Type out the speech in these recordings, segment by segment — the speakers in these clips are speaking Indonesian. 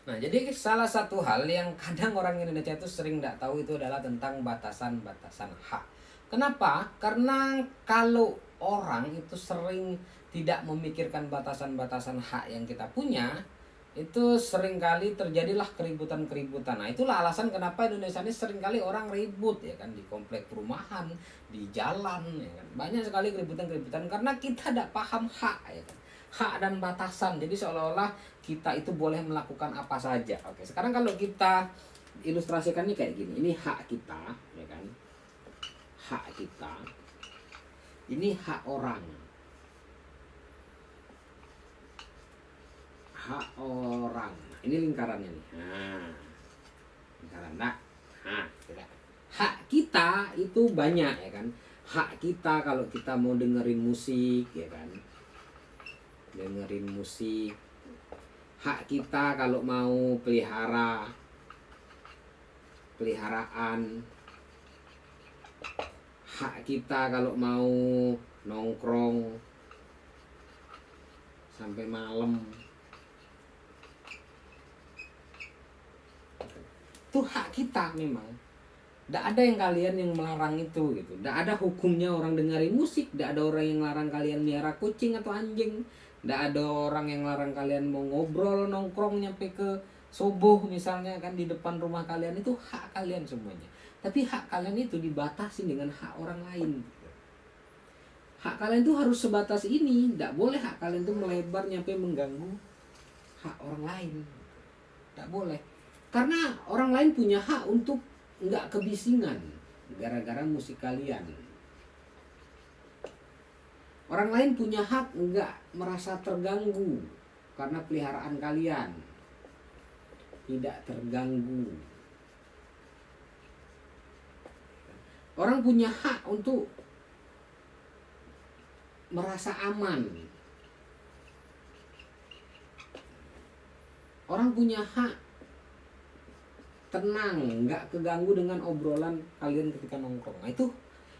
Nah, jadi salah satu hal yang kadang orang Indonesia itu sering tidak tahu itu adalah tentang batasan-batasan hak. Kenapa? Karena kalau orang itu sering tidak memikirkan batasan-batasan hak yang kita punya, itu seringkali terjadilah keributan-keributan. Nah, itulah alasan kenapa Indonesia ini seringkali orang ribut ya kan, di komplek perumahan, di jalan ya kan. Banyak sekali keributan-keributan karena kita tidak paham hak ya kan. Hak dan batasan. Jadi seolah-olah kita itu boleh melakukan apa saja. Oke, sekarang kalau kita ilustrasikan ini kayak gini. Ini hak kita ya kan. Hak kita. Ini hak orang. Hak orang. Ini lingkarannya nih. Nah, lingkaran. Nah, hak kita itu banyak ya kan. Hak kita kalau kita mau dengerin musik ya kan. Dengerin musik. Hak kita kalau mau peliharaan. Hak kita kalau mau nongkrong sampai malam. Itu hak kita memang. Tidak ada yang kalian yang melarang itu gitu. Tidak ada hukumnya orang dengerin musik. Tidak ada orang yang larang kalian miara kucing atau anjing. Tidak ada orang yang larang kalian mau ngobrol nongkrong nyampe ke subuh misalnya kan di depan rumah kalian. Itu hak kalian semuanya. Tapi hak kalian itu dibatasi dengan hak orang lain. Hak kalian itu harus sebatas ini. Tidak boleh hak kalian itu melebar nyampe mengganggu hak orang lain. Tidak boleh. Karena orang lain punya hak untuk nggak kebisingan gara-gara musik kalian. Orang lain punya hak nggak merasa terganggu karena peliharaan kalian. Tidak terganggu. Orang punya hak untuk merasa aman. Orang punya hak tenang, nggak keganggu dengan obrolan kalian ketika nongkrong. Nah,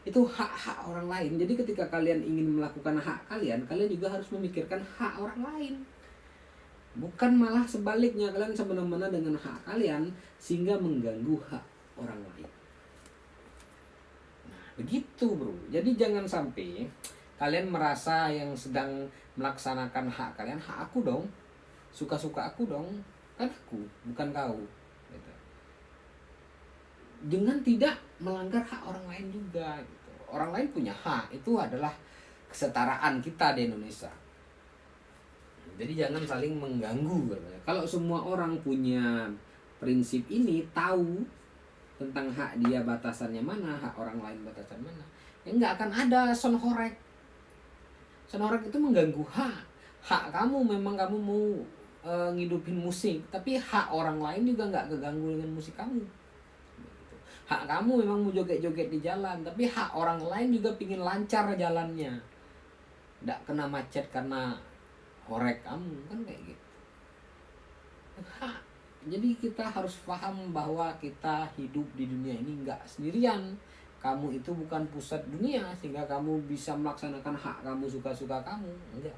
itu hak-hak orang lain. Jadi ketika kalian ingin melakukan hak kalian juga harus memikirkan hak orang lain. Bukan malah sebaliknya, kalian semena-mena dengan hak kalian sehingga mengganggu hak orang lain. Nah, begitu bro. Jadi jangan sampai kalian merasa yang sedang melaksanakan hak kalian, hak aku dong, suka-suka aku dong, kan aku, bukan kau. Gitu. Dengan tidak melanggar hak orang lain juga gitu. Orang lain punya hak, itu adalah kesetaraan kita di Indonesia. Jadi jangan saling mengganggu. Kalau semua orang punya prinsip ini, tahu tentang hak dia batasannya mana, hak orang lain batasan mana, ya nggak akan ada sonhorek. Sonhorek itu mengganggu hak. Hak kamu memang kamu mau ngidupin musik, tapi hak orang lain juga nggak keganggu dengan musik kamu. Hak kamu memang mau joget-joget di jalan, tapi hak orang lain juga pingin lancar jalannya, nggak kena macet karena horek kamu, kan kayak gitu. Hak. Jadi kita harus paham bahwa kita hidup di dunia ini nggak sendirian. Kamu itu bukan pusat dunia sehingga kamu bisa melaksanakan hak kamu suka-suka kamu, enggak.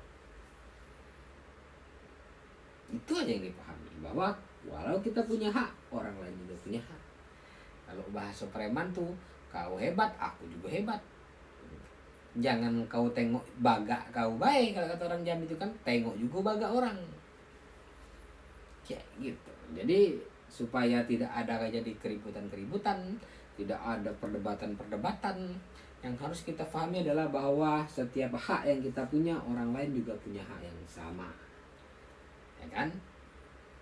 Itu aja yang dipahami, bahwa walau kita punya hak, orang lain juga punya hak. Kalau bahasa preman tuh, kau hebat, aku juga hebat. Jangan kau tengok baga kau baik, kalau kata orang Jambi itu kan, tengok juga baga orang. Kayak gitu. Jadi supaya tidak ada jadi keributan-keributan, tidak ada perdebatan-perdebatan, yang harus kita pahami adalah bahwa setiap hak yang kita punya, orang lain juga punya hak yang sama. Ya kan?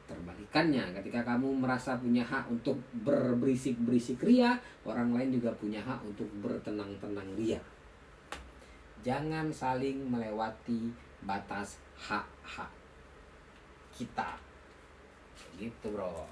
Terbalikannya, ketika kamu merasa punya hak untuk berisik-berisik ria, orang lain juga punya hak untuk bertenang-tenang ria. Jangan saling melewati batas hak-hak kita. Gitu bro.